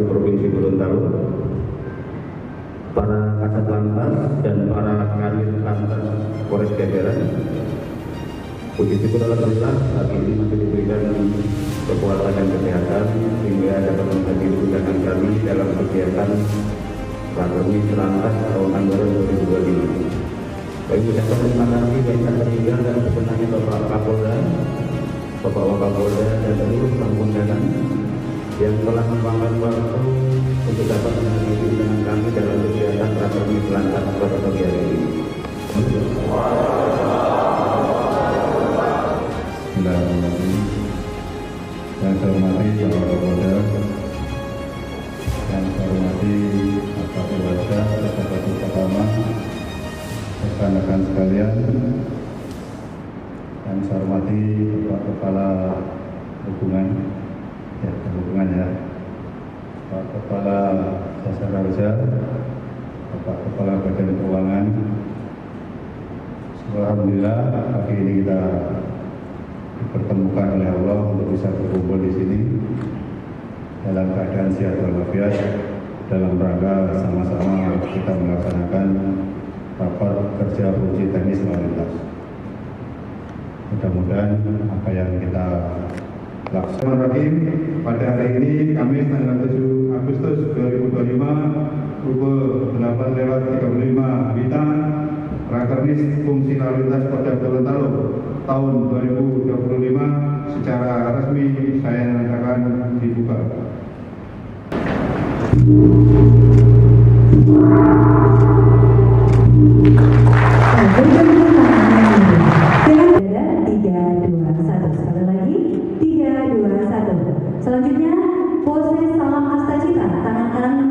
Provinsi Gorontalo, para Kasat Lantas dan para Kanit Lantas Polres Jajaran. Puji syukur alhamdulillah saat ini masih diberikan kekuatan dan kesehatan sehingga dapat menghadiri undangan kami dalam kegiatan Rakernis Lantas tahun anggaran 2025. Kami ucapkan terima kasih yang terhingga dan sebenarnya Bapak Kapolda, Bapak Wakapolda dan seluruh panggungan yang telah meluangkan waktu untuk dapat menghadiri undangan kami dalam kegiatan Rakernis Lantas pada pagi hari ini. Yang saya hormati Bapak Kapolda, yang saya hormati Bapak Keluarga, Bapak Utama, rekan-rekan sekalian, yang saya hormati Bapak Kepala Hubungan, Pak Kepala Jasa Raja, Bapak Kepala Badan Keuangan. Alhamdulillah pagi ini kita dipertemukan oleh Allah untuk bisa berkumpul di sini dalam keadaan sehat walafiat dalam rangka sama-sama kita melaksanakan rapat kerja uji teknis lalu lintas. Mudah-mudahan apa yang kita laksanakan pada hari ini Kamis tanggal 7 Agustus 2025 pukul 8:35 WITA, Rakernis Fungsi Lalu Lintas Polda Gorontalo tahun 2025 secara resmi saya nyatakan dibuka. Selanjutnya pose salam asta cita, tangan kanan